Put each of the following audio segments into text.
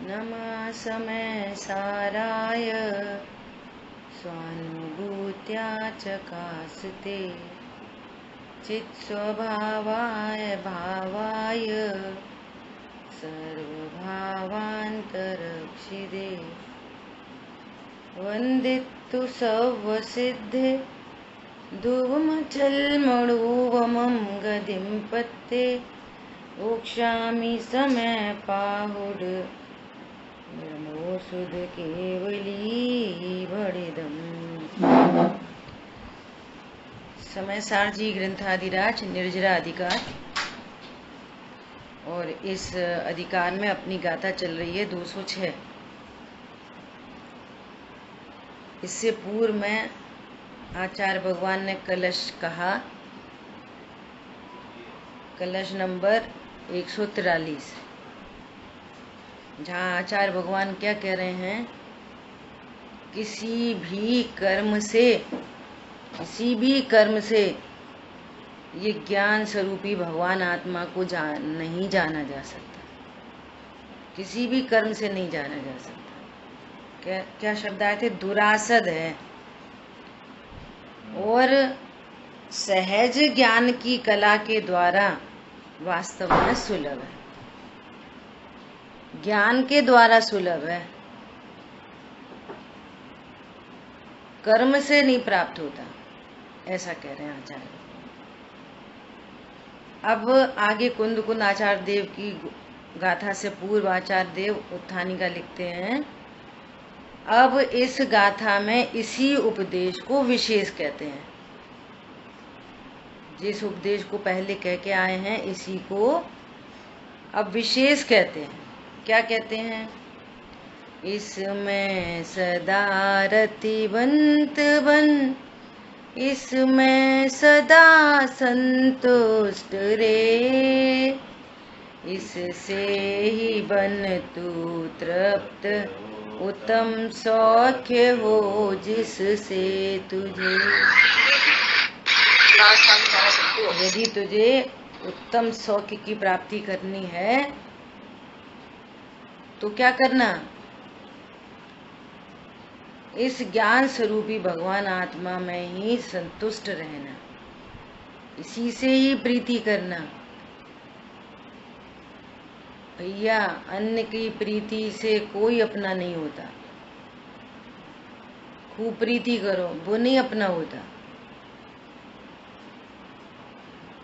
नमः समय साराय स्वानुभूत्या चकास्ते चित्स्वभावाय भावाय सर्वभावान्तरक्षिदे वन्दितु सर्वसिद्धे धुवमचल्मणुवमं गतिं पत्ते वोक्षामि समयपाहुड ब्रह्मोऽसुध केवली भणिदम्। समय सारजी ग्रंथाधिराज निर्जरा अधिकार, और इस अधिकार में अपनी गाथा चल रही है 206। इससे पूर्व में आचार्य भगवान ने कलश कहा, कलश नंबर 143, जहाँ आचार्य भगवान क्या कह रहे हैं, किसी भी कर्म से ये ज्ञान स्वरूपी भगवान आत्मा को नहीं जाना जा सकता। किसी भी कर्म से नहीं जाना जा सकता। क्या शब्द आए थे? दुरासद है और सहज ज्ञान की कला के द्वारा वास्तव में सुलभ है। ज्ञान के द्वारा सुलभ है, कर्म से नहीं प्राप्त होता, ऐसा कह रहे हैं आचार्य। अब आगे कुंद कुंद आचार्य देव की गाथा से पूर्व आचार्य देव उत्थानिका लिखते हैं, अब इस गाथा में इसी उपदेश को विशेष कहते हैं। जिस उपदेश को पहले कह के आए हैं, इसी को अब विशेष कहते हैं। क्या कहते हैं? इसमें सदा रतिवंत बन, इसमें सदा संतुष्ट रे, इससे ही बन तू तृप्त, उत्तम सौख्य हो जिससे तुझे। यदि तुझे उत्तम सौख्य की प्राप्ति करनी है तो क्या करना? इस ज्ञान स्वरूपी भगवान आत्मा में ही संतुष्ट रहना, इसी से ही प्रीति करना। भैया, अन्य की प्रीति से कोई अपना नहीं होता। खूब प्रीति करो, वो नहीं अपना होता।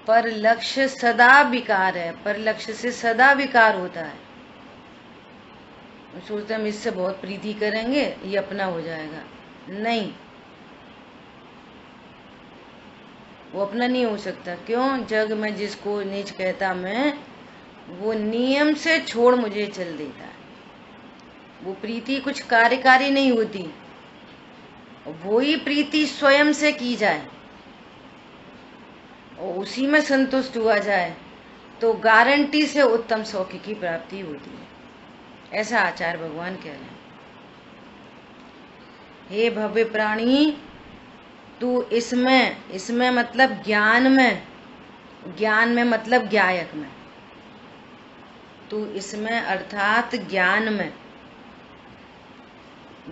पर लक्ष्य सदा विकार है, पर लक्ष्य से सदा विकार होता है। सोचते हम इससे बहुत प्रीति करेंगे, ये अपना हो जाएगा। नहीं, वो अपना नहीं हो सकता। क्यों? जग में जिसको नीच कहता मैं, वो नियम से छोड़ मुझे चल देता है। वो प्रीति कुछ कार्यकारी नहीं होती। वो ही प्रीति स्वयं से की जाए और उसी में संतुष्ट हुआ जाए तो गारंटी से उत्तम सौख्य की प्राप्ति होती है। ऐसा आचार्य भगवान कह रहे हैं। हे भव्य प्राणी, तू इसमें मतलब ज्ञान में मतलब ज्ञायक में, तू इसमें अर्थात ज्ञान में,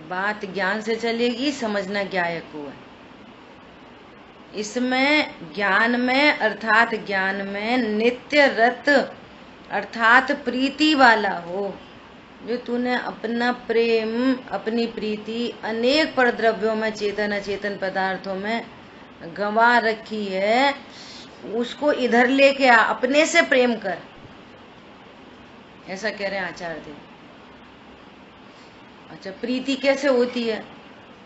बात ज्ञान से चलेगी, समझना ज्ञायक को है। इसमें ज्ञान में अर्थात ज्ञान में नित्य रत अर्थात प्रीति वाला हो, जो तूने अपना प्रेम, अपनी प्रीति अनेक परद्रव्यों में, चेतन अचेतन पदार्थों में गंवा रखी है, उसको इधर लेके आ, अपने से प्रेम कर। ऐसा कह रहे हैं आचार्य देव। अच्छा, प्रीति कैसे होती है?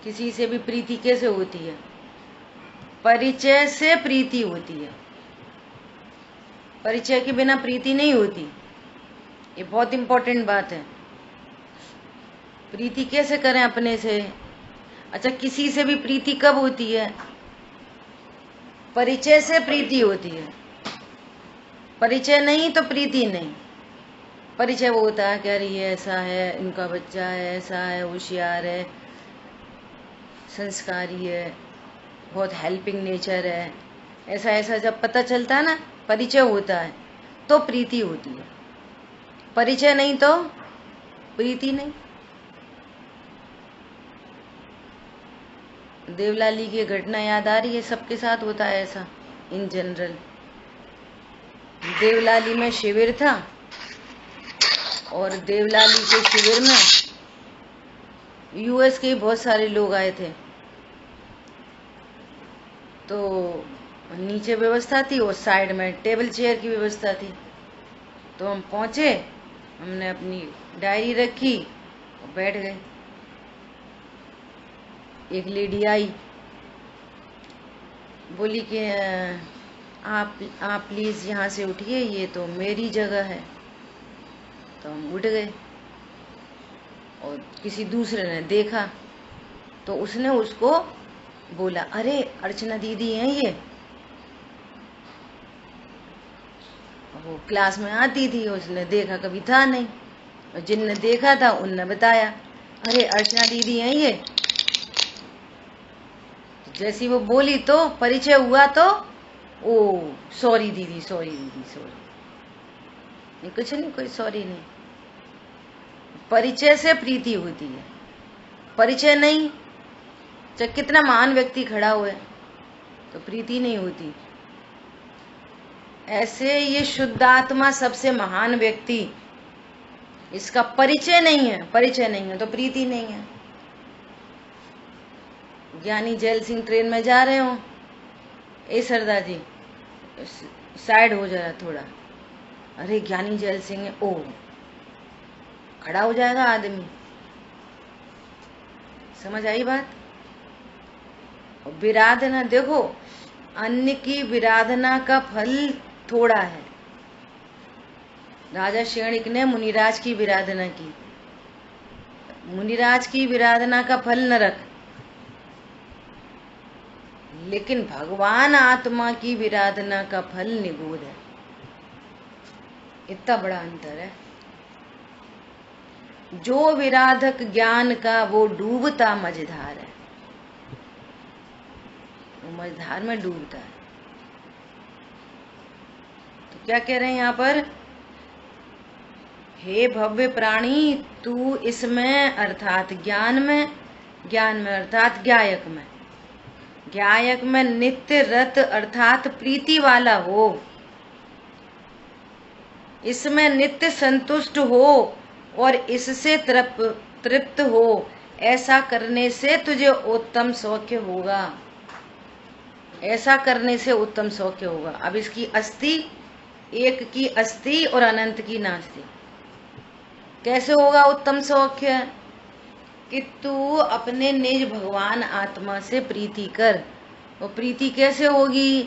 किसी से भी प्रीति कैसे होती है? परिचय से प्रीति होती है। परिचय के बिना प्रीति नहीं होती। ये बहुत इंपॉर्टेंट बात है। प्रीति कैसे करें अपने से? अच्छा, किसी से भी प्रीति कब होती है? परिचय से प्रीति होती है। परिचय नहीं तो प्रीति नहीं। परिचय वो होता है, कह रही है ऐसा है, इनका बच्चा है, ऐसा है, होशियार है, संस्कारी है, बहुत हेल्पिंग नेचर है, ऐसा ऐसा जब पता चलता है ना, परिचय होता है, तो प्रीति होती है। परिचय नहीं तो प्रीति नहीं। देवलाली की घटना याद आ रही है, सबके साथ होता है ऐसा इन जनरल। देवलाली में शिविर था और देवलाली के शिविर में यूएस के बहुत सारे लोग आए थे। तो नीचे व्यवस्था थी और साइड में टेबल चेयर की व्यवस्था थी। तो हम पहुंचे, हमने अपनी डायरी रखी और बैठ गए। एक लेडी आई, बोली कि आप प्लीज यहाँ से उठिए, ये तो मेरी जगह है। तो हम उठ गए और किसी दूसरे ने देखा तो उसने उसको बोला, अरे अर्चना दीदी हैं ये। वो क्लास में आती थी, उसने देखा कभी था नहीं, और जिनने देखा था उनने बताया, अरे अर्चना दीदी हैं ये। जैसी वो बोली तो परिचय हुआ तो ओ सॉरी दीदी, सॉरी दीदी, सॉरी नहीं, कुछ नहीं, कोई सॉरी नहीं। परिचय से प्रीति होती है, परिचय नहीं, चाहे कितना महान व्यक्ति खड़ा हुआ है तो प्रीति नहीं होती। ऐसे ये शुद्ध आत्मा सबसे महान व्यक्ति, इसका परिचय नहीं है, परिचय नहीं है तो प्रीति नहीं है। ज्ञानी जैल सिंह ट्रेन में जा रहे हो, ए सरदार जी साइड हो जा रहा थोड़ा, अरे ज्ञानी जैल सिंह है, ओ खड़ा हो जाएगा आदमी। समझ आई बात? और विराधना देखो, अन्य की विराधना का फल थोड़ा है। राजा श्रेणिक ने मुनिराज की विराधना की, मुनिराज की विराधना का फल नरक, लेकिन भगवान आत्मा की विराधना का फल निगूढ़ है। इतना बड़ा अंतर है। जो विराधक ज्ञान का वो डूबता मझधार है, वो मझधार में डूबता है। तो क्या कह रहे हैं यहाँ पर, हे भव्य प्राणी, तू इसमें अर्थात ज्ञान में, ज्ञान में अर्थात ज्ञायक में, ज्ञायक में नित्य रत अर्थात प्रीति वाला हो, इसमें नित्य संतुष्ट हो और इससे तृप्त हो। ऐसा करने से तुझे उत्तम सौख्य होगा, ऐसा करने से उत्तम सौख्य होगा। अब इसकी अस्थि, एक की अस्थि और अनंत की नास्ति। कैसे होगा उत्तम सौख्य? कि तू अपने निज भगवान आत्मा से प्रीति कर। वो प्रीति कैसे होगी?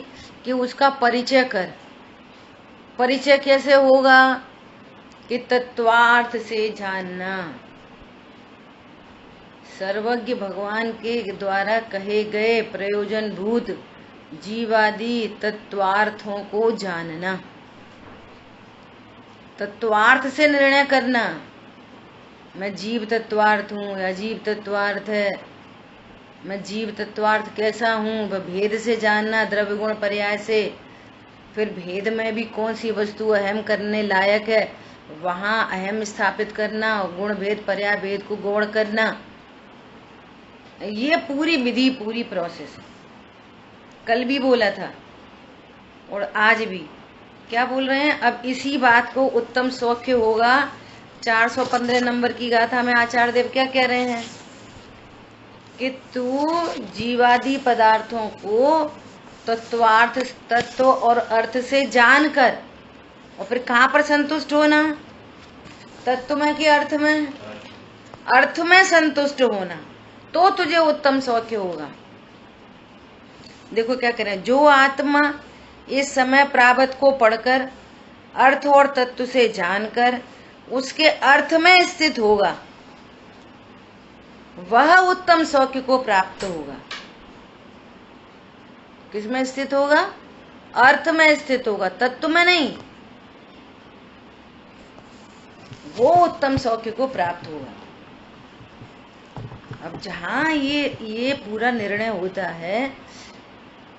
कि उसका परिचय कर। परिचय कैसे होगा? कि तत्वार्थ से जानना, सर्वज्ञ भगवान के द्वारा कहे गए प्रयोजन भूत जीवादि तत्वार्थों को जानना। तत्वार्थ से निर्णय करना, मैं जीव तत्वार्थ हूँ या जीव तत्वार्थ है, मैं जीव तत्वार्थ कैसा हूँ, वह भेद से जानना, द्रव्य गुण पर्याय से। फिर भेद में भी कौन सी वस्तु अहम करने लायक है, वहां अहम स्थापित करना, गुण भेद पर्याय भेद को गौण करना। ये पूरी विधि, पूरी प्रोसेस कल भी बोला था और आज भी क्या बोल रहे हैं। अब इसी बात को उत्तम सौख्य होगा 415 नंबर की गाथा में आचार्य देव क्या कह रहे हैं कि तू जीवादि पदार्थों को तत्वार्थ, तत्व और अर्थ से जानकर, और फिर कहाँ पर संतुष्ट होना? तत्व में कि अर्थ में? अर्थ में संतुष्ट होना, तो तुझे उत्तम सौख्य होगा। देखो क्या करें, जो आत्मा इस समय प्रारब्ध को पढ़कर अर्थ और तत्व से जानकर उसके अर्थ में स्थित होगा, वह उत्तम सौख्य को प्राप्त होगा। किसमें स्थित होगा? अर्थ में स्थित होगा, तत्व में नहीं। वो उत्तम सौख्य को प्राप्त होगा। अब जहां ये पूरा निर्णय होता है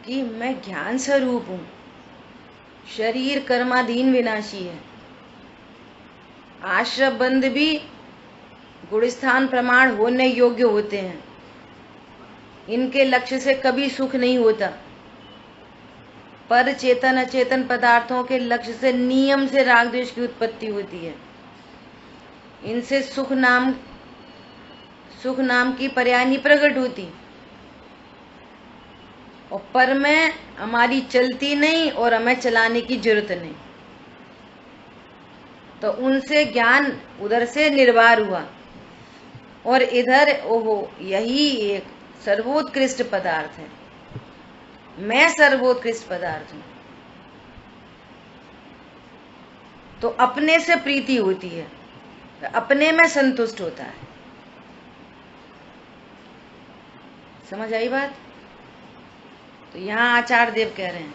कि मैं ज्ञान स्वरूप हूं, शरीर कर्माधीन विनाशी है, आश्रय बंध भी गुणस्थान प्रमाण होने योग्य होते हैं। इनके लक्ष्य से कभी सुख नहीं होता। पर चेतन अचेतन पदार्थों के लक्ष्य से नियम से राग द्वेष की उत्पत्ति होती है। इनसे सुख नाम की पर्यायनी प्रकट होती, और पर में हमारी चलती नहीं और हमें चलाने की जरूरत नहीं। तो उनसे ज्ञान उधर से निर्वार हुआ, और इधर ओहो यही एक सर्वोत्कृष्ट पदार्थ है। मैं सर्वोत्कृष्ट पदार्थ हूं। तो अपने से प्रीति होती है, अपने में संतुष्ट होता है। समझ आई बात? तो यहाँ आचार्य देव कह रहे हैं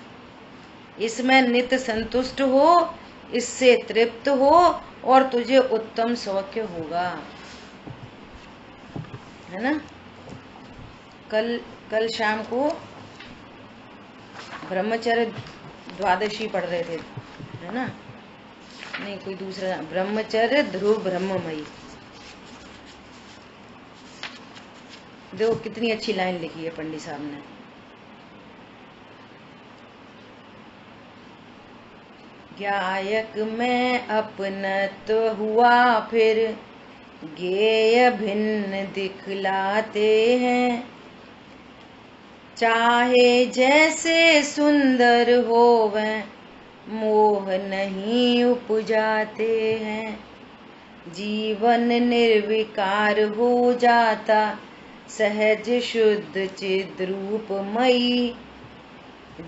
इसमें नित्य संतुष्ट हो, इससे तृप्त हो, और तुझे उत्तम सौख्य होगा। है ना? कल शाम को ब्रह्मचर्य द्वादशी पढ़ रहे थे, है ना? नहीं, कोई दूसरा ब्रह्मचर्य ध्रुव ब्रह्ममयी। देखो कितनी अच्छी लाइन लिखी है पंडित साहब ने। गायक में अपनत हुआ फिर गेय भिन्न दिखलाते हैं। चाहे जैसे सुंदर होवे मोह नहीं उपजाते हैं। जीवन निर्विकार हो जाता सहज शुद्ध चिद्रूपमयी।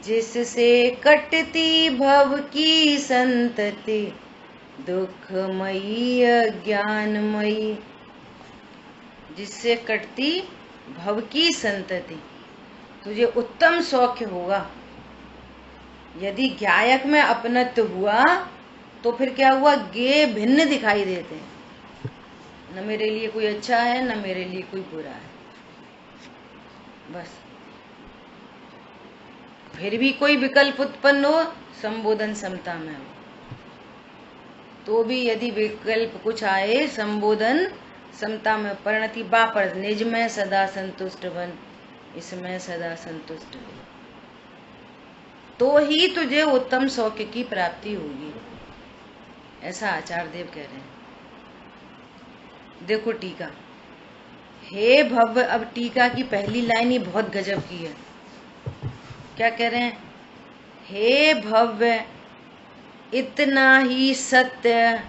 जिससे कटती भव की संतति दुखमयी अज्ञानमयी। जिससे कटती भव की संतति, तुझे उत्तम सौख्य होगा। यदि गायक में अपनत्व हुआ तो फिर क्या हुआ? गे भिन्न दिखाई देते हैं। न मेरे लिए कोई अच्छा है, न मेरे लिए कोई बुरा है। बस फिर भी कोई विकल्प उत्पन्न हो, संबोधन समता में हो, तो भी यदि विकल्प कुछ आए, संबोधन समता में परिणति बापर निज में सदा संतुष्ट बन, इसमें सदा संतुष्ट हो, तो ही तुझे उत्तम सौख्य की प्राप्ति होगी। ऐसा आचार्य देव कह रहे हैं। देखो टीका, हे भव्य। अब टीका की पहली लाइन ही बहुत गजब की है। क्या कह रहे हैं? हे भव्य, इतना ही सत्य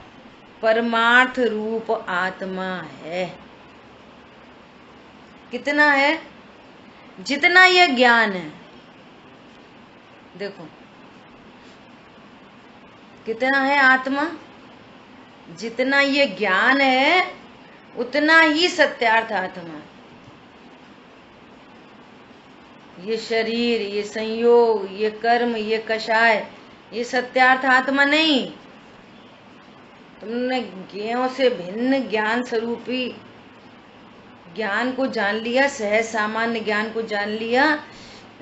परमार्थ रूप आत्मा है। कितना है? जितना यह ज्ञान है। देखो कितना है आत्मा? जितना ये ज्ञान है उतना ही सत्यार्थ आत्मा। ये शरीर, ये संयोग, ये कर्म, ये कषाय, ये सत्यार्थ आत्मा नहीं। तुमने ज्ञेयों से भिन्न ज्ञान स्वरूपी ज्ञान को जान लिया, सहज सामान्य ज्ञान को जान लिया।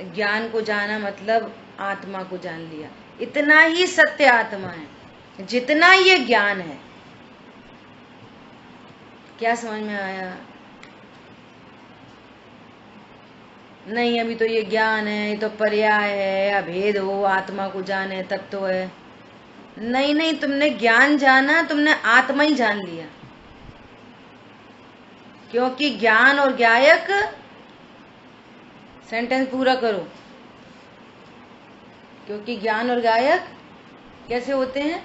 ज्ञान को जाना मतलब आत्मा को जान लिया। इतना ही सत्य आत्मा है जितना ये ज्ञान है। क्या समझ में आया? नहीं, अभी तो ये ज्ञान है, ये तो पर्याय है, अभेद हो, आत्मा को जाने तब तो है। नहीं नहीं, तुमने ज्ञान जाना, तुमने आत्मा ही जान लिया। क्योंकि ज्ञान और ज्ञायक, सेंटेंस पूरा करो। क्योंकि ज्ञान और गायक कैसे होते हैं?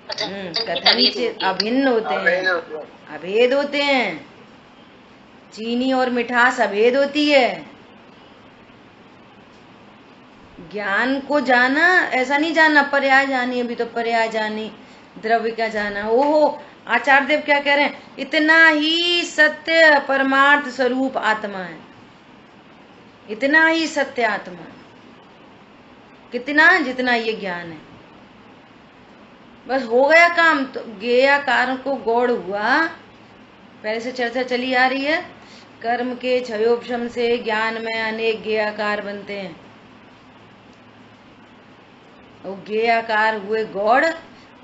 कथनचित अभिन्न होते हैं, अभेद होते हैं। चीनी और मिठास अभेद होती है। ज्ञान को जाना ऐसा नहीं जाना पर्याय जानी, अभी तो पर्याय जानी, द्रव्य क्या जाना। ओहो, आचार्य देव क्या कह रहे हैं? इतना ही सत्य परमार्थ स्वरूप आत्मा है, इतना ही सत्य आत्मा। कितना? जितना ये ज्ञान है। बस हो गया काम। तो गेयाकार को गौड़ हुआ, पहले से चर्चा चली आ रही है। कर्म के क्षयोपशम से ज्ञान में अनेक गेयाकार बनते हैं। वो गेयाकार हुए गौड़,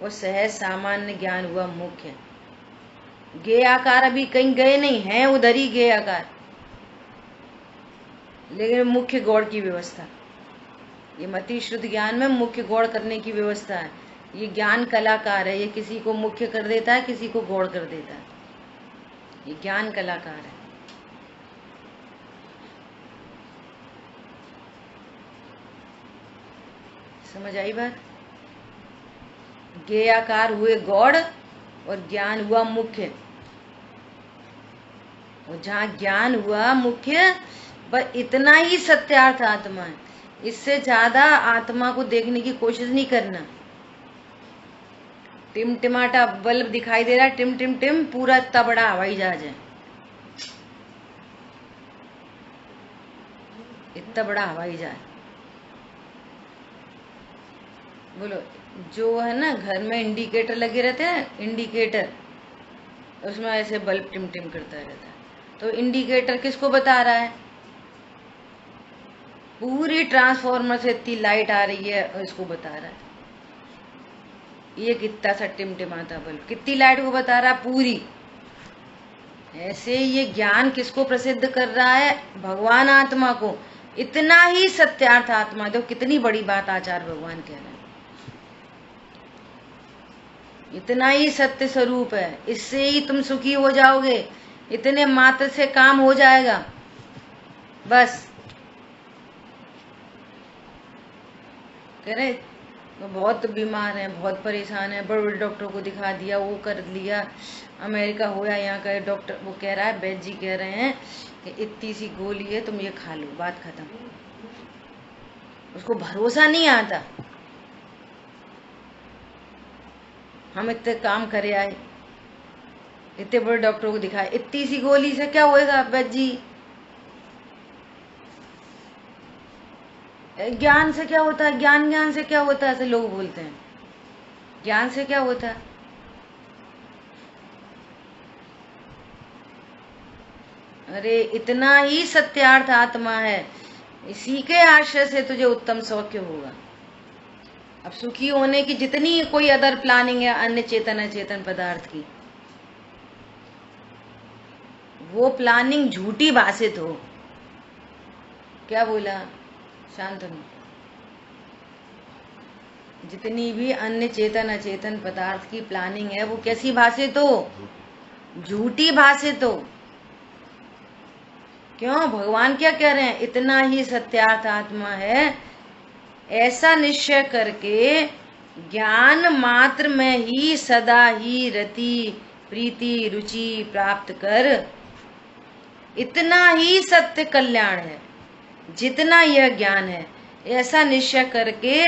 वो सहज सामान्य ज्ञान हुआ मुख्य। गे आकार अभी कहीं गए नहीं हैं, उधर ही गे आकार, लेकिन मुख्य गौड़ की व्यवस्था, ये मति शुद्ध ज्ञान में मुख्य गौड़ करने की व्यवस्था है। ये ज्ञान कलाकार है, ये किसी को मुख्य कर देता है, किसी को गौड़ कर देता है, ये ज्ञान कलाकार है। समझ आई बात? गे आकार हुए गौड़ और ज्ञान हुआ मुख्य, और जहाँ ज्ञान हुआ मुख्य, पर इतना ही सत्यार्थ आत्मा है, इससे ज्यादा आत्मा को देखने की कोशिश नहीं करना। टिमटिमाटा बल्ब दिखाई दे रहा है, टिम टिम टिम, पूरा इतना बड़ा हवाई जहाज है, इतना बड़ा हवाई जहाज। बोलो, जो है ना घर में इंडिकेटर लगे रहते हैं, इंडिकेटर, उसमें ऐसे बल्ब टिम टिम करता रहता है, तो इंडिकेटर किसको बता रहा है? पूरी ट्रांसफार्मर से इतनी लाइट आ रही है, इसको बता रहा है। ये कितना सा टिमटिमाता बल्ब कितनी लाइट को बता रहा है? पूरी। ऐसे ये ज्ञान किसको प्रसिद्ध कर रहा है? भगवान आत्मा को। इतना ही सत्यार्थ आत्मा, जो कितनी बड़ी बात आचार्य भगवान कह रहे हैं, इतना ही सत्य स्वरूप है, इससे ही तुम सुखी हो जाओगे, इतने मात्र से काम हो जाएगा बस। कह रहे तो बहुत बीमार है, बहुत परेशान है, बड़े बड़े डॉक्टर को दिखा दिया, वो कर लिया, अमेरिका होया, यहाँ का डॉक्टर वो कह रहा है, वैद्य जी कह रहे हैं कि इतनी सी गोली है, तुम ये खा लो, बात खत्म। उसको भरोसा नहीं आता, हम इतने काम करे आए, इतने बड़े डॉक्टरों को दिखाए, इतनी सी गोली से क्या होएगा वैद्य जी? ज्ञान से क्या होता है? ज्ञान से क्या होता है? ऐसे लोग बोलते हैं, ज्ञान से क्या होता है? अरे इतना ही सत्यार्थ आत्मा है, इसी के आश्रय से तुझे उत्तम सौख्य होगा। अब सुखी होने की जितनी कोई अदर प्लानिंग है अन्य चेतन अचेतन पदार्थ की, वो प्लानिंग झूठी भाषित हो। क्या बोला शांतनु? जितनी भी अन्य चेतन अचेतन पदार्थ की प्लानिंग है, वो कैसी भाषित हो? झूठी भाषित हो। क्यों? भगवान क्या कह रहे हैं? इतना ही सत्यार्थ आत्मा है, ऐसा निश्चय करके ज्ञान मात्र में ही सदा ही रति प्रीति रुचि प्राप्त कर, इतना ही सत्य कल्याण है जितना यह ज्ञान है। ऐसा निश्चय करके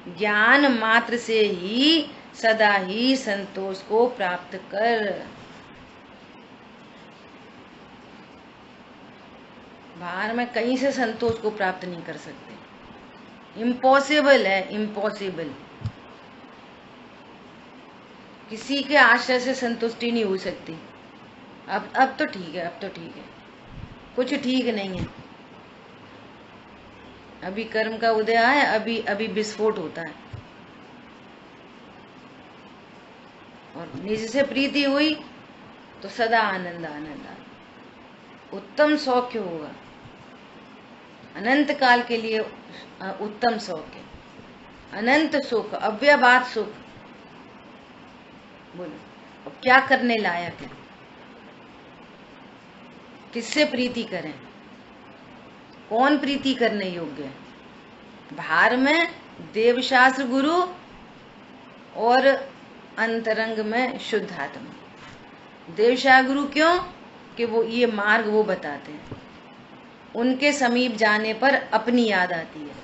ज्ञान मात्र से ही सदा ही संतोष को प्राप्त कर। बाहर में कहीं से संतोष को प्राप्त नहीं कर सकते, इम्पॉसिबल है, इम्पॉसिबल। किसी के आश्रय से संतुष्टि नहीं हो सकती। अब तो ठीक है, अब तो ठीक है, कुछ ठीक नहीं है। अभी कर्म का उदय है, अभी अभी विस्फोट होता है, और निज से प्रीति हुई तो सदा आनंद आनंद, उत्तम सौख्य होगा, अनंत काल के लिए उत्तम सौख्य, अनंत सुख, अव्ययबाद सुख। बोलो अब क्या करने लायक है? किससे प्रीति करें? कौन प्रीति करने योग्य है? बाहर में देवशास्त्र गुरु और अंतरंग में शुद्ध आत्मा। देवशास्त्र गुरु क्यों? कि वो ये मार्ग वो बताते हैं, उनके समीप जाने पर अपनी याद आती है,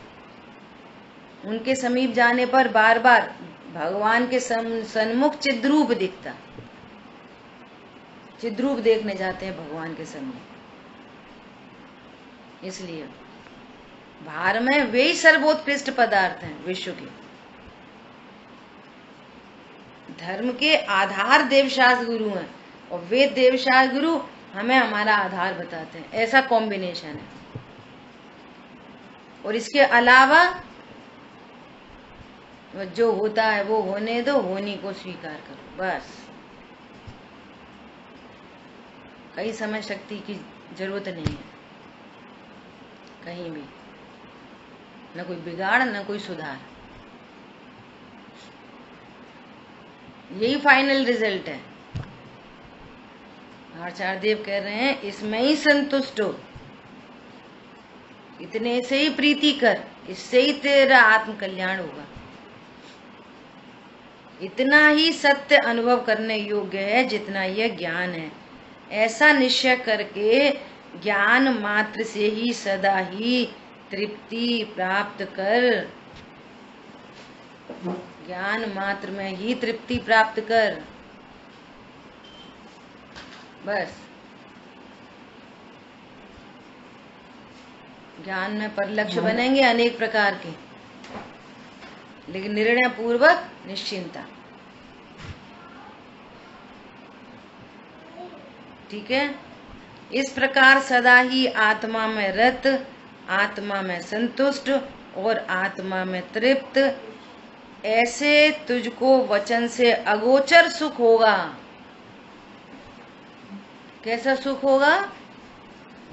उनके समीप जाने पर बार बार भगवान के सन्मुख चिद्रूप दिखता, चिद्रूप देखने जाते हैं भगवान के सन्मुख। इसलिए बाहर में वे ही सर्वोत्कृष्ट पदार्थ हैं विश्व के। धर्म के आधार देवशास्त्र गुरु हैं, और वे देवशास्त्र गुरु हमें हमारा आधार बताते हैं। ऐसा कॉम्बिनेशन है। और इसके अलावा जो होता है वो होने दो, होनी को स्वीकार करो, बस। कहीं समय शक्ति की जरूरत नहीं है, कहीं भी न कोई बिगाड़ न कोई सुधार। यही फाइनल रिजल्ट है। आचार्य देव कह रहे हैं इसमें ही संतुष्ट हो, इतने से ही प्रीति कर, इससे ही तेरा आत्म कल्याण होगा। इतना ही सत्य अनुभव करने योग्य है जितना यह ज्ञान है। ऐसा निश्चय करके ज्ञान मात्र से ही सदा ही तृप्ति प्राप्त कर, ज्ञान मात्र में ही तृप्ति प्राप्त कर। बस ज्ञान में परलक्ष्य बनेंगे अनेक प्रकार के, लेकिन निर्णय पूर्वक निश्चिंता। ठीक है। इस प्रकार सदा ही आत्मा में रत, आत्मा में संतुष्ट और आत्मा में तृप्त, ऐसे तुझको वचन से अगोचर सुख होगा। कैसा सुख होगा?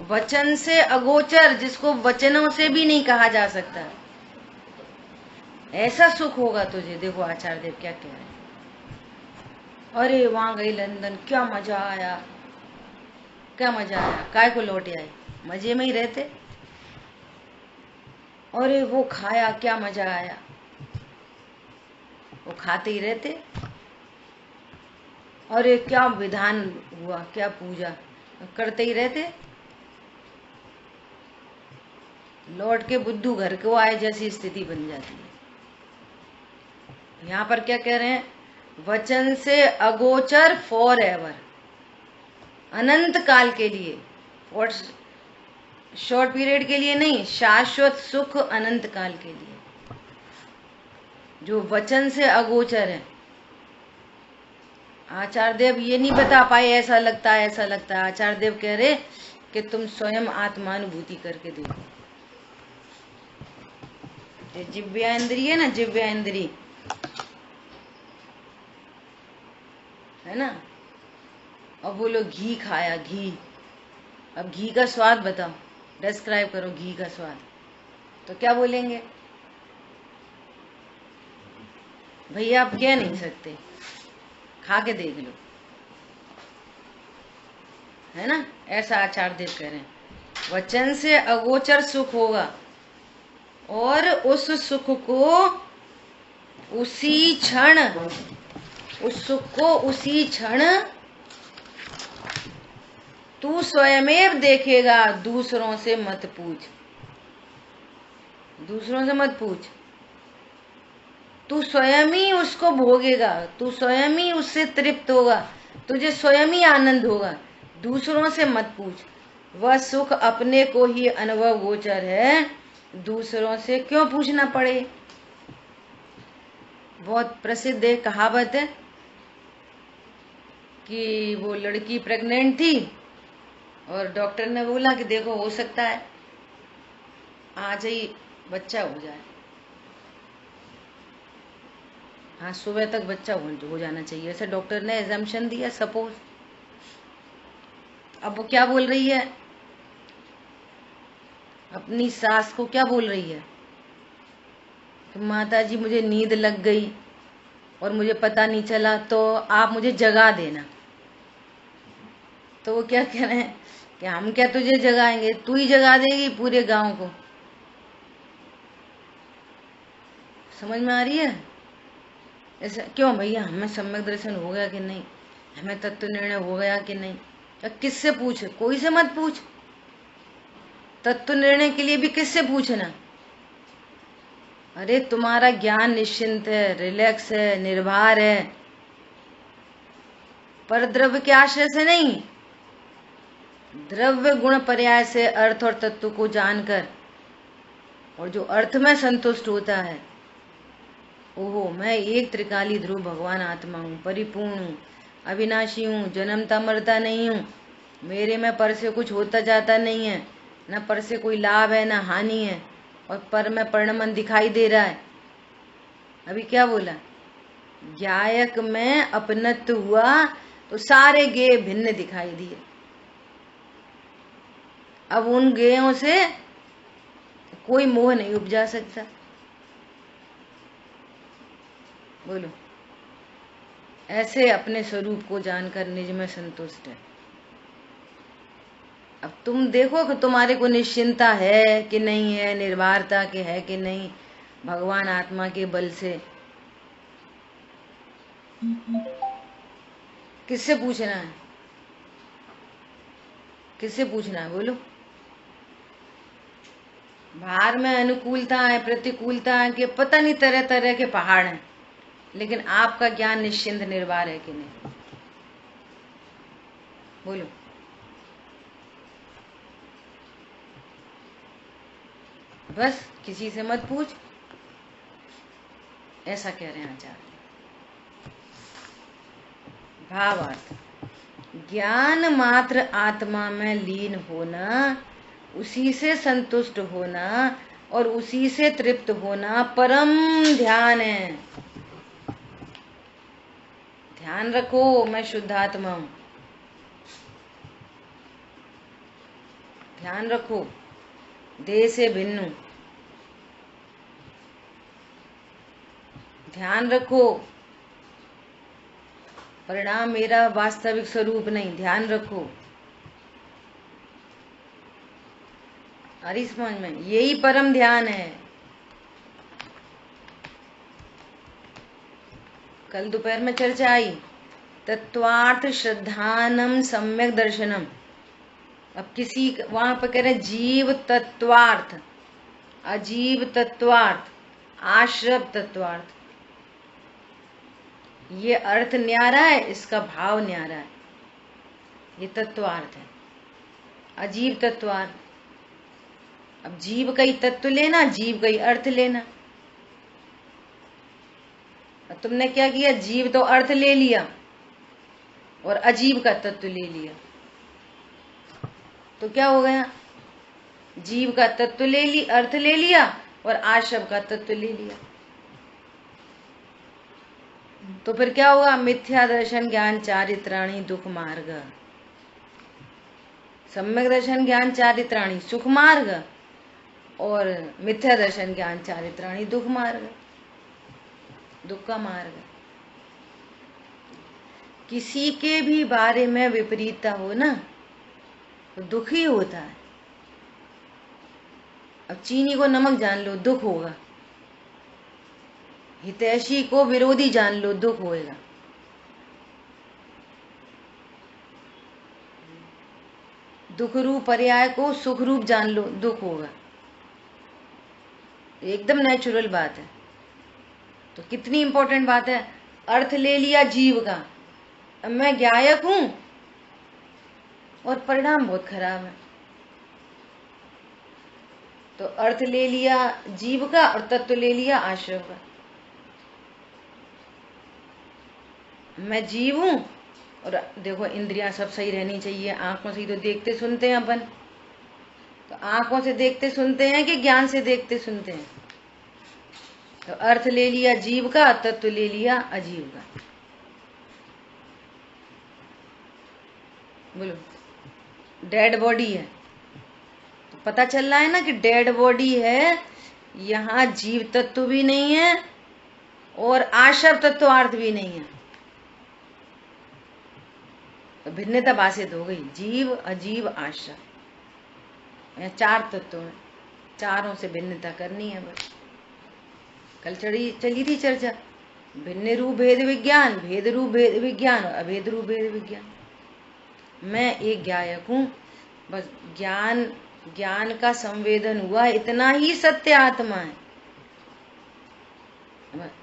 वचन से अगोचर, जिसको वचनों से भी नहीं कहा जा सकता, ऐसा सुख होगा तुझे। देखो आचार्य देव क्या कह रहे हैं। अरे वहां गई लंदन, क्या मजा आया, क्या मजा आया, काय को लौटे आए, मजे में ही रहते। अरे वो खाया, क्या मजा आया, वो खाते ही रहते। अरे क्या विधान हुआ, क्या पूजा, करते ही रहते। लौट के बुद्धू घर को आए जैसी स्थिति बन जाती है। यहाँ पर क्या कह रहे हैं? वचन से अगोचर फॉर एवर, अनंत काल के लिए, और शॉर्ट पीरियड के लिए नहीं, शाश्वत सुख अनंत काल के लिए, जो वचन से अगोचर है। आचार्य देव ये नहीं बता पाए ऐसा लगता है, ऐसा लगता है। आचार्य देव कह रहे कि तुम स्वयं आत्मानुभूति करके देखो। जिव्या इंद्री है ना, जिव्या इंद्री है ना। अब बोलो घी खाया, घी, अब घी का स्वाद बताओ, डिस्क्राइब करो घी का स्वाद, तो क्या बोलेंगे? भैया आप कह नहीं सकते, खा के देख लो, है ना। ऐसा आचार्य देव कह रहे हैं, वचन से अगोचर सुख होगा, और उस सुख को उसी क्षण, उस सुख को उसी क्षण तू स्वयमेव देखेगा, दूसरों से मत पूछ, दूसरों से मत पूछ। तू स्वयं ही उसको भोगेगा, तू स्वयं ही उससे तृप्त होगा, तुझे स्वयं ही आनंद होगा, दूसरों से मत पूछ। वह सुख अपने को ही अनुभव गोचर है, दूसरों से क्यों पूछना पड़े। बहुत प्रसिद्ध एक कहावत है कि वो लड़की प्रेग्नेंट थी और डॉक्टर ने बोला कि देखो हो सकता है आज ही बच्चा हो जाए, हाँ सुबह तक बच्चा हो जाना चाहिए, ऐसे डॉक्टर ने एजम्पशन दिया, सपोज। अब वो क्या बोल रही है, अपनी सास को क्या बोल रही है कि माता जी मुझे नींद लग गई और मुझे पता नहीं चला, तो आप मुझे जगा देना। तो वो क्या कह रहे हैं कि हम क्या तुझे जगाएंगे, तू ही जगा देगी पूरे गांव को। समझ में आ रही है? ऐसा क्यों भैया, हमें सम्यक दर्शन हो गया कि नहीं, हमें तत्व निर्णय हो गया कि नहीं, या किससे पूछ? कोई से मत पूछ। तत्व निर्णय के लिए भी किससे पूछना? अरे तुम्हारा ज्ञान निश्चिंत है, रिलैक्स है, निर्भर है, पर द्रव्य के आश्रय से नहीं, द्रव्य गुण पर्याय से अर्थ और तत्व को जानकर, और जो अर्थ में संतुष्ट होता है, ओहो मैं एक त्रिकाली ध्रुव भगवान आत्मा हूँ, परिपूर्ण हूँ, अविनाशी हूँ, जन्मता मरता नहीं हूँ, मेरे में पर से कुछ होता जाता नहीं है, न पर से कोई लाभ है न हानि है, और पर में परिणमन दिखाई दे रहा है। अभी क्या बोला? ज्ञायक में अपनत्व हुआ तो सारे गे भिन्न दिखाई दिए। अब उन ज्ञेयों से कोई मोह नहीं उपजा सकता। बोलो, ऐसे अपने स्वरूप को जानकर निज में संतुष्ट है। अब तुम देखो कि तुम्हारे को निश्चिंता है कि नहीं है, निर्भरता के है कि नहीं, भगवान आत्मा के बल से। किससे पूछना है? किससे पूछना है? बोलो। बाहर में अनुकूलता है, प्रतिकूलता है, कि पता नहीं तरह तरह के पहाड़ हैं, लेकिन आपका ज्ञान निश्चिंत निर्भर है कि नहीं? बोलो। बस किसी से मत पूछ, ऐसा कह रहे हैं आचार्य। भावार्थ, ज्ञान मात्र आत्मा में लीन होना, उसी से संतुष्ट होना और उसी से तृप्त होना परम ध्यान है। ध्यान रखो, मैं शुद्धात्मा हूं। ध्यान रखो, देह से भिन्न हूं। ध्यान रखो, परिणाम मेरा वास्तविक स्वरूप नहीं। ध्यान रखो। अरे समझ में, यही परम ध्यान है। कल दोपहर में चर्चा आई, तत्वार्थ श्रद्धानम सम्यक दर्शनम। अब किसी वहां पर कह रहे जीव तत्वार्थ, अजीव तत्वार्थ, आश्रव तत्वार्थ। ये अर्थ न्यारा है, इसका भाव न्यारा है। ये तत्वार्थ है, अजीव तत्वार्थ। अब जीव का ही तत्व लेना, जीव का ही अर्थ लेना। तुमने क्या किया? जीव तो अर्थ ले लिया और अजीब का तत्व ले लिया, तो क्या हो गया? जीव का तत्व ले ली, अर्थ ले लिया, और आशव का तत्व ले लिया। तो फिर क्या होगा? मिथ्या दर्शन ज्ञान चारित्राणी दुख मार्ग। सम्यक दर्शन ज्ञान चारित्राणी सुख मार्ग, और मिथ्या दर्शन ज्ञान चारित्राणी दुख मार्ग, दुख का मार्ग। किसी के भी बारे में विपरीतता हो ना, तो दुख ही होता है। अब चीनी को नमक जान लो, दुख होगा। हितैषी को विरोधी जान लो, दुख होएगा। दुख रूप पर्याय को सुख रूप जान लो, दुख होगा। एकदम नेचुरल बात है। तो कितनी इंपॉर्टेंट बात है। अर्थ ले लिया जीव का, अब मैं ज्ञायक हूं और परिणाम बहुत खराब है। तो अर्थ ले लिया जीव का और तत्व ले लिया आश्रव का। मैं जीव हूं, और देखो इंद्रियां सब सही रहनी चाहिए। आंखों से ही तो देखते सुनते हैं अपन। तो आंखों से देखते सुनते हैं कि ज्ञान से देखते सुनते हैं? तो अर्थ ले लिया जीव का, तत्व ले लिया अजीव का। बोलो, डेड बॉडी है तो पता चल रहा है ना कि डेड बॉडी है, यहाँ जीव तत्व भी नहीं है और आशव तत्वार्थ भी नहीं है। तो भिन्नता बाधित हो गई, जीव अजीव आशव। यहाँ चार तत्व हैं, चारों से भिन्नता करनी है बस। कल चली थी चर्चा, भिन्न रूप भेद विज्ञान, भेद रूप भेद विज्ञान और अभेद रूप भेद विज्ञान। मैं एक ज्ञायक हूं, बस ज्ञान का संवेदन हुआ, इतना ही सत्य आत्मा है।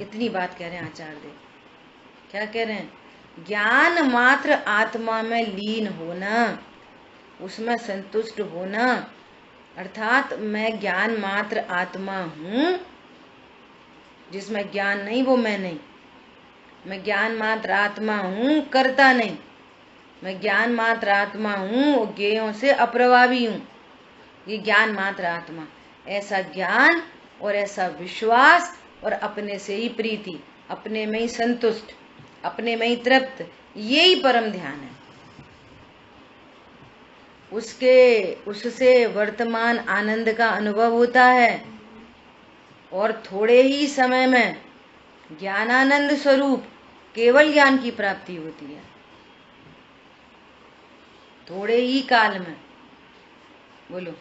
इतनी बात कह रहे हैं आचार्य देव। क्या कह रहे हैं? ज्ञान मात्र आत्मा में लीन होना, उसमें संतुष्ट होना, अर्थात मैं ज्ञान मात्र आत्मा हूं, जिसमें ज्ञान नहीं वो मैं नहीं। मैं ज्ञान मात्र आत्मा हूं, करता नहीं। मैं ज्ञान मात्र आत्मा हूं, ज्ञेयों से अप्रभावी हूं। ये ज्ञान मात्र आत्मा, ऐसा ज्ञान और ऐसा विश्वास और अपने से ही प्रीति, अपने में ही संतुष्ट, अपने में ही तृप्त, यही परम ध्यान है। उससे वर्तमान आनंद का अनुभव होता है और थोड़े ही समय में ज्ञानानंद स्वरूप केवल ज्ञान की प्राप्ति होती है। थोड़े ही काल में, बोलो,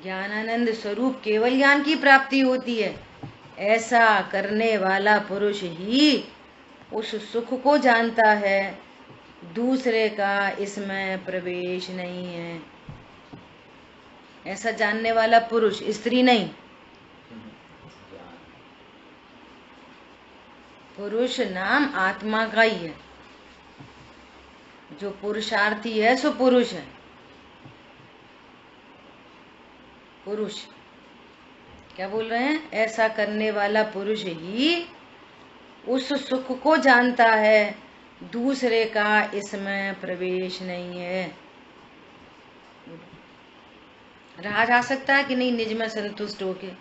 ज्ञानानंद स्वरूप केवल ज्ञान की प्राप्ति होती है। ऐसा करने वाला पुरुष ही उस सुख को जानता है, दूसरे का इसमें प्रवेश नहीं है। ऐसा जानने वाला पुरुष, स्त्री नहीं, पुरुष नाम आत्मा का ही है। जो पुरुषार्थी है सो पुरुष है। पुरुष क्या बोल रहे हैं? ऐसा करने वाला पुरुष ही उस सुख को जानता है, दूसरे का इसमें प्रवेश नहीं है। रहा जा सकता है कि नहीं निज में संतुष्ट होके?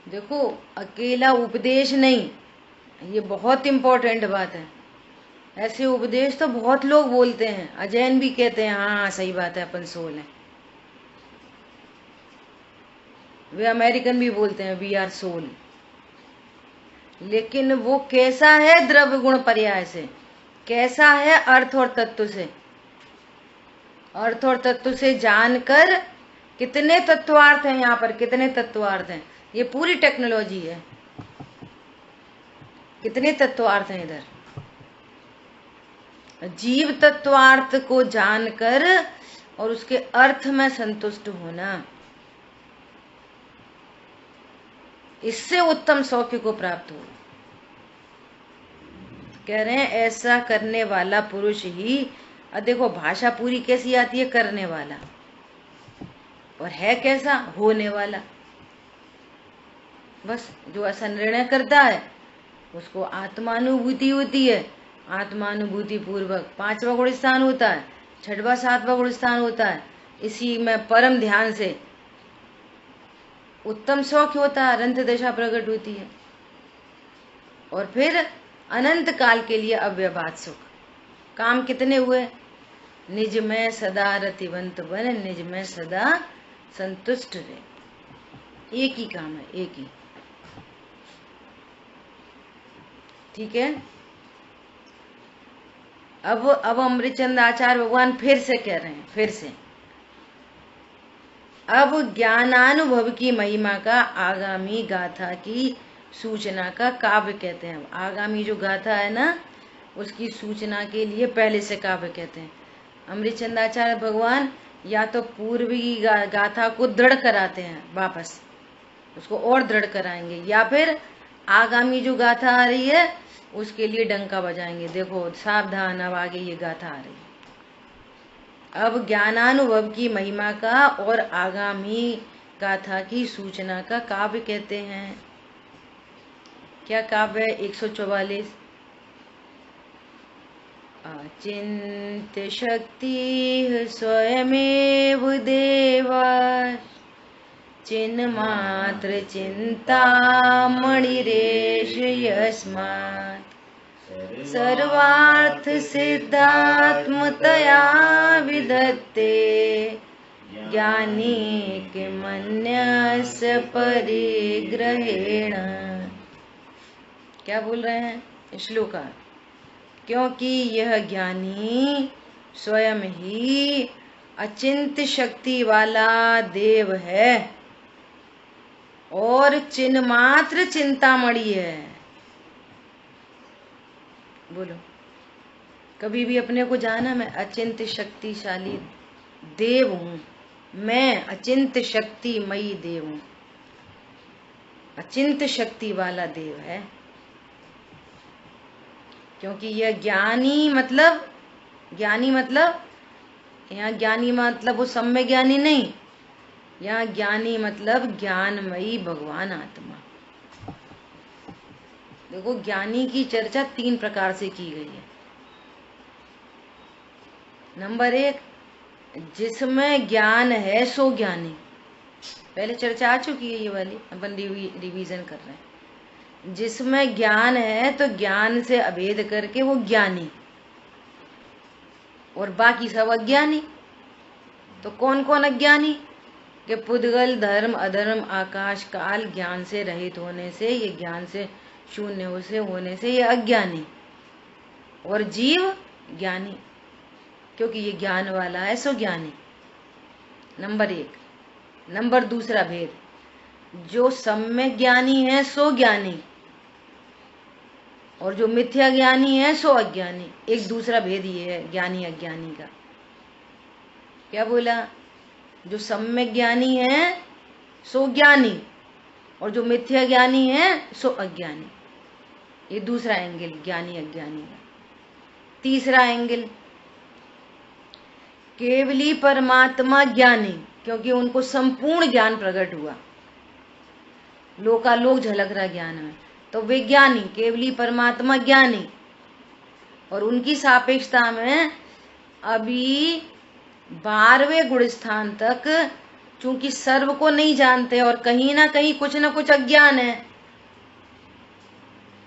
देखो, अकेला उपदेश नहीं, ये बहुत इंपॉर्टेंट बात है। ऐसे उपदेश तो बहुत लोग बोलते हैं, अजैन भी कहते हैं हाँ सही बात है अपन सोल है। वे अमेरिकन भी बोलते हैं वी आर सोल। लेकिन वो कैसा है? द्रव्य गुण पर्याय से। कैसा है? अर्थ और तत्व से। अर्थ और तत्व से जानकर कितने तत्वार्थ हैं यहाँ पर, कितने तत्वार्थ हैं? ये पूरी टेक्नोलॉजी है। कितने तत्वार्थ हैं इधर? जीव तत्वार्थ को जानकर और उसके अर्थ में संतुष्ट होना, इससे उत्तम सौख्य को प्राप्त हो। कह रहे हैं ऐसा करने वाला पुरुष ही। देखो भाषा पूरी कैसी आती है? करने वाला। और है कैसा? होने वाला। बस जो ऐसा निर्णय करता है उसको आत्मानुभूति होती है। आत्मानुभूति पूर्वक 5वां गुण स्थान होता है, 6वां 7वां गुण स्थान होता है। इसी में परम ध्यान से उत्तम सौख्य होता है, अनंत दशा प्रकट होती है। और फिर अनंत काल के लिए अव्यवहार सुख। काम कितने हुए? निज में सदा रतिवंत बन, निज में सदा संतुष्ट रहे। एक ही काम है, एक ही। ठीक है। अब अमृतचंद आचार्य भगवान फिर से कह रहे हैं, फिर से अब ज्ञानानुभव की महिमा का आगामी गाथा की सूचना का काव्य कहते हैं। आगामी जो गाथा है ना, उसकी सूचना के लिए पहले से काव्य कहते हैं। अमृतचंदाचार्य भगवान या तो पूर्वी गाथा को दृढ़ कराते हैं, वापस उसको और दृढ़ कराएंगे, या फिर आगामी जो गाथा आ रही है उसके लिए डंका बजाएंगे। देखो सावधान, अब आगे ये गाथा आ रही है। अब ज्ञानानुभव की महिमा का और आगामी गाथा की सूचना का काव्य कहते हैं। क्या काव्य है? 144। अचिन्त्य शक्ति स्वयमेव देव, चिन्मात्र चिंता मणिरेश यस्मात्, सर्वार्थ सिद्धात्मतया विदत्ते, ज्ञानी किमन्यस्य परिग्रहेण। क्या बोल रहे हैं श्लोका? क्योंकि यह ज्ञानी स्वयं ही अचिंत्य शक्ति वाला देव है और चिन्मात्र चिंतामणि है। बोलो, कभी भी अपने को जाना मैं अचिंत्य शक्तिशाली देव हूं, मैं अचिंत्य शक्तिमयी देव हूं। अचिंत्य शक्ति वाला देव है। क्योंकि यह ज्ञानी मतलब यहाँ ज्ञानी मतलब वो सम्यक ज्ञानी नहीं, यहाँ ज्ञानी मतलब ज्ञानमयी भगवान आत्मा। देखो ज्ञानी की चर्चा 3 प्रकार से की गई है। नंबर 1, जिसमें ज्ञान है सो ज्ञानी। पहले चर्चा आ चुकी है ये वाली, अपन रिवीजन कर रहे हैं। जिसमें ज्ञान है तो ज्ञान से अभेद करके वो ज्ञानी। और बाकी सब अज्ञानी। तो कौन कौन अज्ञानी? कि पुद्गल, धर्म, अधर्म, आकाश, काल ज्ञान से रहित होने से, ये ज्ञान से शून्य से होने से ये अज्ञानी, और जीव ज्ञानी, क्योंकि ये ज्ञान वाला है सो ज्ञानी। नंबर 1। नंबर दूसरा भेद, जो सम्यक ज्ञानी है सो ज्ञानी, और जो मिथ्या ज्ञानी है सो अज्ञानी। एक दूसरा भेद ये है ज्ञानी अज्ञानी का। क्या बोला? जो सम्यक ज्ञानी है सो ज्ञानी, और जो मिथ्या ज्ञानी है सो अज्ञानी। ये दूसरा एंगल ज्ञानी अज्ञानी का। तीसरा एंगल, केवली परमात्मा ज्ञानी, क्योंकि उनको संपूर्ण ज्ञान प्रकट हुआ, लोकालोक झलक रहा ज्ञान में, तो वे ज्ञानी, केवली परमात्मा ज्ञानी। और उनकी सापेक्षता में अभी 12वें गुण स्थान तक, चूंकि सर्व को नहीं जानते और कहीं ना कहीं कुछ ना कुछ अज्ञान है,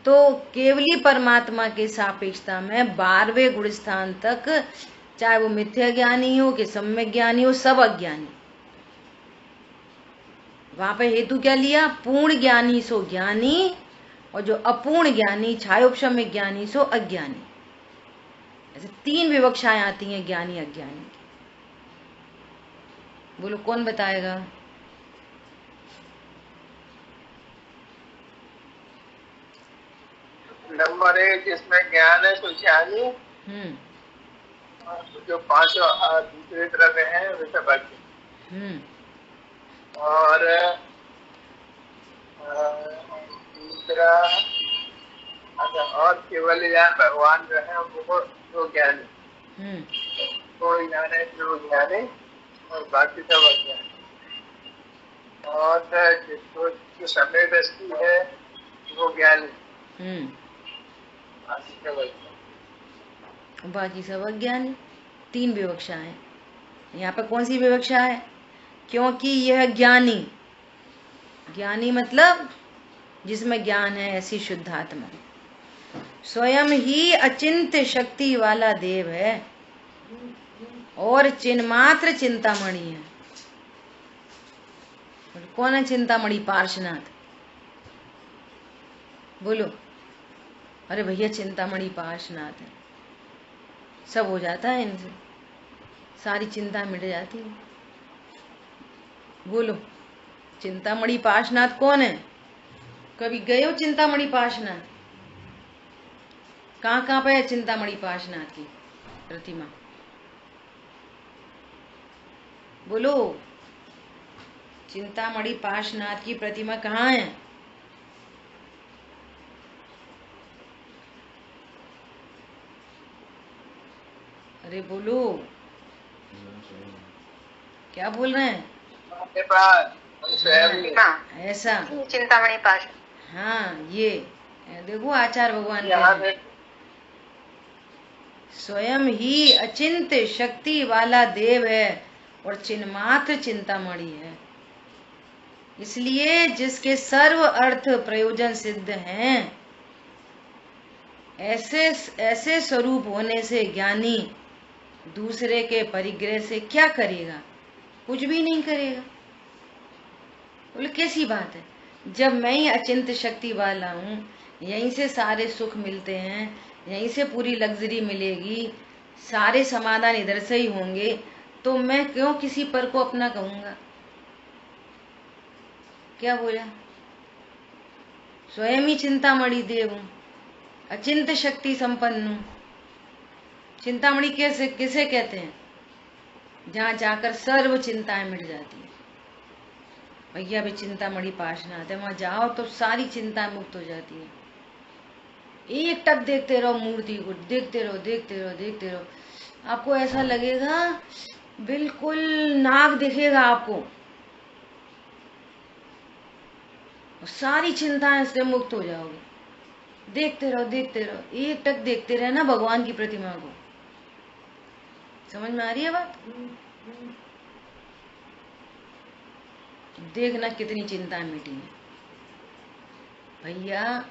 तो केवली परमात्मा के सापेक्षता में 12वें गुण स्थान तक, चाहे वो मिथ्या ज्ञानी हो कि सम्यक ज्ञानी हो, सब अज्ञानी। वहां पे हेतु क्या लिया? पूर्ण ज्ञानी सो ज्ञानी, और जो अपूर्ण ज्ञानी, छायोपशम्य ज्ञानी सो अज्ञानी। ऐसे 3 विवक्षाएं आती हैं ज्ञानी अज्ञानी की। बोलो कौन बताएगा? नंबर 1 जिसमें ज्ञान है तो ज्ञानी, जो 5 दूसरी तरफ है वे सब अज्ञानी। और दूसरा, और केवल ज्ञान भगवान जो है वो ज्ञानी, तो ज्ञान है जो ज्ञानी, और बाकी सब अज्ञानी। और जिसको जो समय दृष्टि है वो ज्ञानी, बाकी सब अज्ञानी। 3 विवक्षा है। यहाँ पर कौन सी विवक्षा है? क्योंकि यह ज्ञानी, ज्ञानी मतलब जिसमें ज्ञान है, ऐसी शुद्धात्मा, स्वयं ही अचिंत्य शक्ति वाला देव है और चिन्मात्र चिंतामणि है। कौन है चिंतामणि? पार्श्वनाथ। बोलो। अरे भैया चिंतामणि पार्श्वनाथ है, सब हो जाता है इनसे, सारी चिंता मिट जाती है। बोलो चिंतामणि पार्श्वनाथ कौन है? कभी गए हो चिंतामणि पार्श्वनाथ? कहाँ कहाँ पे है चिंतामणि पार्श्वनाथ की प्रतिमा? बोलो चिंतामणि पार्श्वनाथ की प्रतिमा कहाँ है? अरे बोलो, क्या बोल रहे हैं? ऐसा चिंतामणि पास। हाँ, ये देखो आचार्य भगवान के स्वयं ही अचिंत्य शक्ति वाला देव है और चिन्मात्र चिंतामणि है। इसलिए जिसके सर्व अर्थ प्रयोजन सिद्ध हैं, ऐसे स्वरूप होने से ज्ञानी दूसरे के परिग्रह से क्या करेगा? कुछ भी नहीं करेगा। बोले कैसी बात है? जब मैं ही अचिंत्य शक्ति वाला हूँ, यहीं से सारे सुख मिलते हैं, यहीं से पूरी लग्जरी मिलेगी, सारे समाधान इधर से ही होंगे, तो मैं क्यों किसी पर को अपना कहूंगा? क्या बोला? स्वयं ही चिंतामणि देव हूँ, अचिंत्य शक्ति संपन्न हूँ। चिंतामणि कैसे किसे कहते हैं? जहाँ जाकर सर्व चिंताएं मिट जाती है। भैया भी चिंतामणि पार्श्वनाथ है, वहां जाओ तो सारी चिंताएं मुक्त हो जाती है। एक टक देखते रहो मूर्ति को, देखते रहो देखते रहो देखते रहो, आपको ऐसा लगेगा बिल्कुल नाग दिखेगा आपको, और सारी चिंताएं से मुक्त हो जाओगे। देखते रहो देखते रहो, एक टक देखते रहना भगवान की प्रतिमा को। समझ में आ रही है बात? देखना कितनी चिंताएं मिटी है भैया।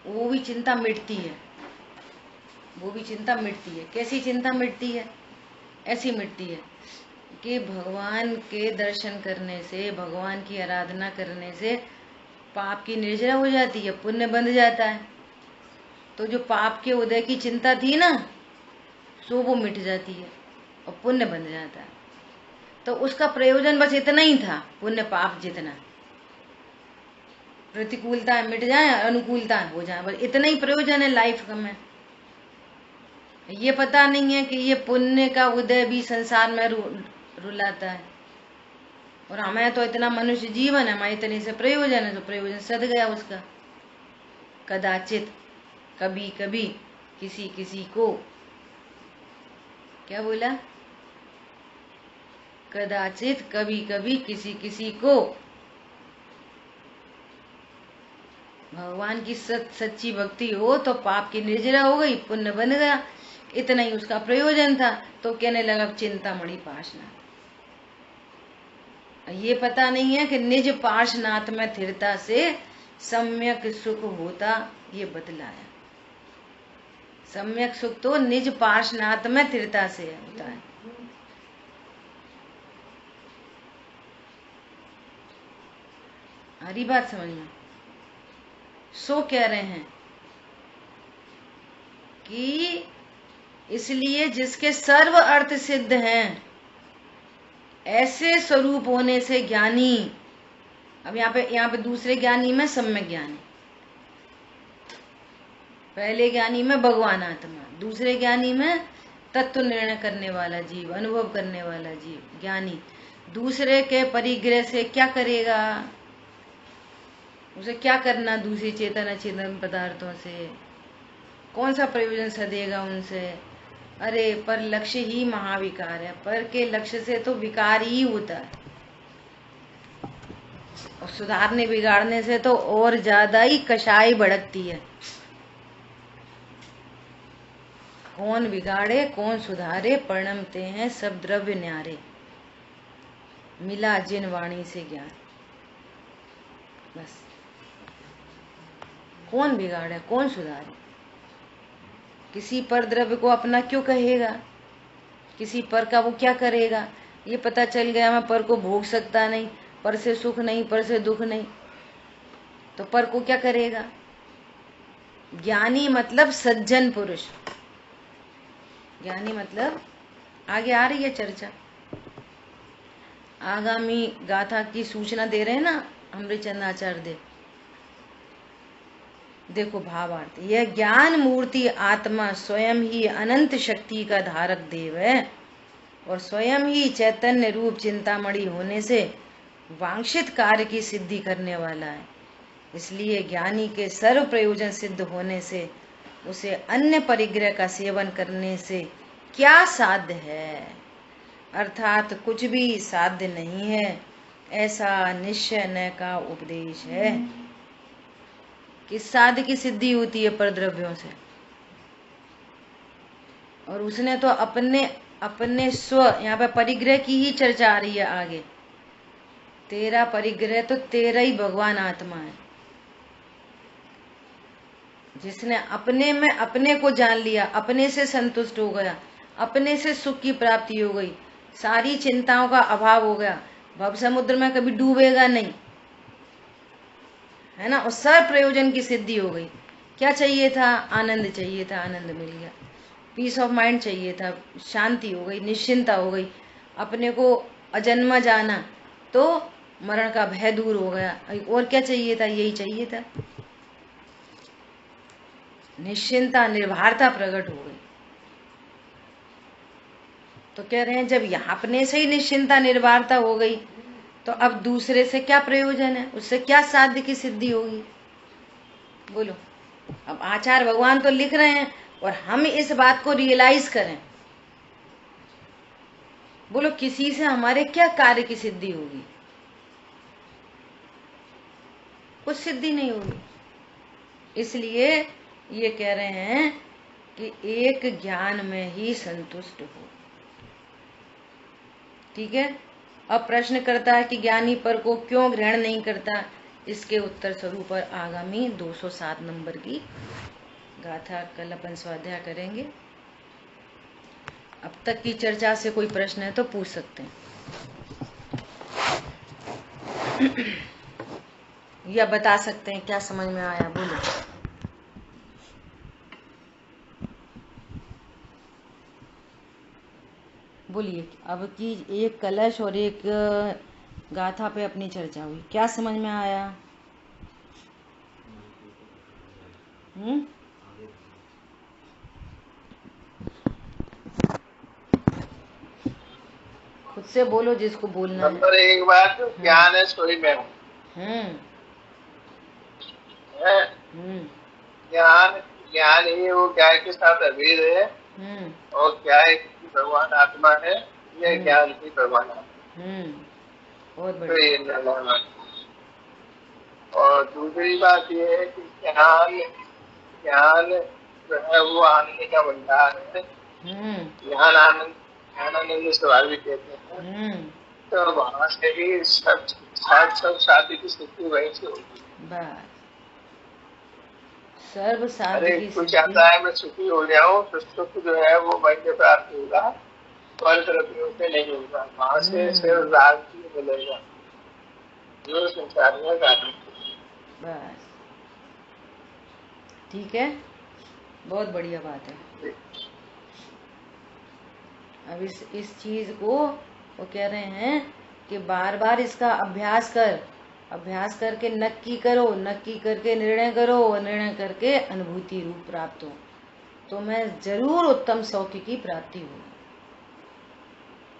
वो भी चिंता मिटती है, वो भी चिंता मिटती है। कैसी चिंता मिटती है? ऐसी मिटती है कि भगवान के दर्शन करने से, भगवान की आराधना करने से पाप की निर्जरा हो जाती है, पुण्य बंध जाता है। तो जो पाप के उदय की चिंता थी ना, सो वो मिट जाती है और पुण्य बन जाता है। तो उसका प्रयोजन बस इतना ही था, पुण्य पाप जितना, प्रतिकूलता मिट जाए, अनुकूलता हो जाए, बस इतना ही प्रयोजन है लाइफ में। ये पता नहीं है कि ये पुण्य का उदय भी संसार में रुलाता है, और हमें तो इतना मनुष्य जीवन है, हमारे इतने से प्रयोजन है, तो प्रयोजन सद गया उसका। कदाचित कभी कभी किसी किसी को, क्या बोला, कदाचित कभी कभी किसी किसी को भगवान की सच्ची भक्ति हो तो पाप की निर्जरा हो गई, पुण्य बन गया, इतना ही उसका प्रयोजन था। तो कहने लगा चिंतामणि पार्श्वनाथ। ये पता नहीं है कि निज पार्श्वनाथ में स्थिरता से सम्यक सुख होता, ये बतलाया। सम्यक सुख तो निज पार्श्वनाथ में स्थिरता से होता है। हरी बात समझ में? सो कह रहे हैं कि इसलिए जिसके सर्व अर्थ सिद्ध हैं, ऐसे स्वरूप होने से ज्ञानी, अब यहाँ पे दूसरे ज्ञानी में सम्यक ज्ञानी, पहले ज्ञानी में भगवान आत्मा, दूसरे ज्ञानी में तत्व निर्णय करने वाला जीव, अनुभव करने वाला जीव ज्ञानी। दूसरे के परिग्रह से क्या करेगा, उसे क्या करना, दूसरी चेतन अचेतन पदार्थों से कौन सा प्रयोजन सदेगा उनसे? अरे पर लक्ष्य ही महाविकार है, पर के लक्ष्य से तो विकार ही होता है, और सुधारने बिगाड़ने से तो और ज्यादा ही कषाय भड़कती है। कौन बिगाड़े कौन सुधारे, परिणमते हैं सब द्रव्य न्यारे, मिला जिन वाणी से ज्ञान। बस कौन बिगाड़े कौन सुधारे? किसी पर द्रव्य को अपना क्यों कहेगा, किसी पर का वो क्या करेगा? ये पता चल गया मैं पर को भोग सकता नहीं, पर से सुख नहीं, पर से दुख नहीं, तो पर को क्या करेगा? ज्ञानी मतलब सज्जन पुरुष, ज्ञानी मतलब, आगे आ रही है चर्चा, आगामी गाथा की सूचना दे रहे हैं ना अमृतचंद आचार्य देव। देखो भावार्थ, यह ज्ञान मूर्ति आत्मा स्वयं ही अनंत शक्ति का धारक देव है, और स्वयं ही चैतन्य रूप चिंतामणि होने से वांछित कार्य की सिद्धि करने वाला है। इसलिए ज्ञानी के सर्व प्रयोजन सिद्ध होने से उसे अन्य परिग्रह का सेवन करने से क्या साध्य है, अर्थात कुछ भी साध्य नहीं है, ऐसा निश्चय न का उपदेश है। किस साध्य की सिद्धि होती है? पर द्रव्यों से। और उसने तो अपने स्व, यहाँ पे परिग्रह की ही चर्चा आ रही है आगे। तेरा परिग्रह तो तेरा ही भगवान आत्मा है, जिसने अपने में अपने को जान लिया, अपने से संतुष्ट हो गया, अपने से सुख की प्राप्ति हो गई, सारी चिंताओं का अभाव हो गया, भव समुद्र में कभी डूबेगा नहीं, है ना, और सर्व प्रयोजन की सिद्धि हो गई। क्या चाहिए था? आनंद चाहिए था, आनंद मिल गया। पीस ऑफ माइंड चाहिए था, शांति हो गई, निश्चिंता हो गई। अपने को अजन्मा जाना, तो मरण का भय दूर हो गया। और क्या चाहिए था? यही चाहिए था, निश्चिंता, निर्भरता प्रकट हो गई। तो कह रहे हैं जब यहाँ अपने से ही निश्चिंता निर्भरता हो गई, तो अब दूसरे से क्या प्रयोजन है, उससे क्या साध्य की सिद्धि होगी? बोलो। अब आचार्य भगवान तो लिख रहे हैं और हम इस बात को रियलाइज करें। बोलो किसी से हमारे क्या कार्य की सिद्धि होगी? कुछ सिद्धि नहीं होगी। इसलिए ये कह रहे हैं कि एक ज्ञान में ही संतुष्ट हो। ठीक है। अब प्रश्न करता है कि ज्ञानी पर को क्यों ग्रहण नहीं करता? इसके उत्तर स्वरूप पर आगामी 207 नंबर की गाथा कल अपन स्वाध्याय करेंगे। अब तक की चर्चा से कोई प्रश्न है तो पूछ सकते हैं या बता सकते हैं क्या समझ में आया, बोलो। बोलिए। अब की एक कलश और एक गाथा पे अपनी चर्चा हुई, क्या समझ में आया? खुद से बोलो जिसको बोलना है। नंबर एक बात, ज्ञान है सोई में हूँ। ज्ञान ज्ञान ही वो क्या के साथ अभेद है, और क्या है कि भगवान आत्मा है, यह ज्ञान ही भगवान है। बहुत तो ये निर्णय है। और दूसरी बात ये है कि ज्ञान ज्ञान जो है वो आनंद का भंडार है। ज्ञानानंद स्वाभाविक कहते हैं। तो वहां से ही सब शादी की स्थिति वहीं से होगी। सर्व शादी अरे की कुछ सिद्धि। आता है मैं सुखी हो जाऊं तो सुख जो है वो वहीं से प्राप्त होगा, पर तरफ से नहीं होगा। वहां से सिर्फ राग ही मिलेगा जो संसार में गाने। बस ठीक है, बहुत बढ़िया बात है। अब इस चीज को वो कह रहे हैं कि बार बार इसका अभ्यास कर, अभ्यास करके नक्की करो, नक्की करके निर्णय करो, और निर्णय करके अनुभूति रूप प्राप्त हो, तो मैं जरूर उत्तम सौख्य की प्राप्ति होगी।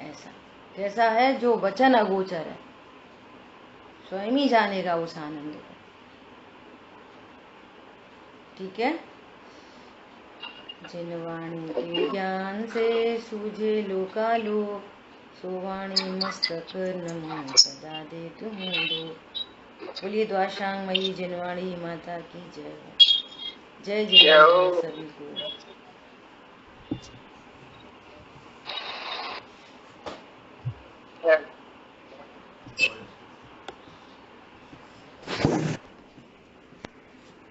ऐसा कैसा है जो वचन अगोचर है, स्वयं ही जानेगा उस आनंद को। ठीक है। जिन वाणी के ज्ञान से सूझे लोकालोक, सो वाणी मस्तक नमो सदा दे तुम दो। बोलिए द्वाशांग मई जिनवाणी माता की जय हो। जय जिनेन्द्र सभी को।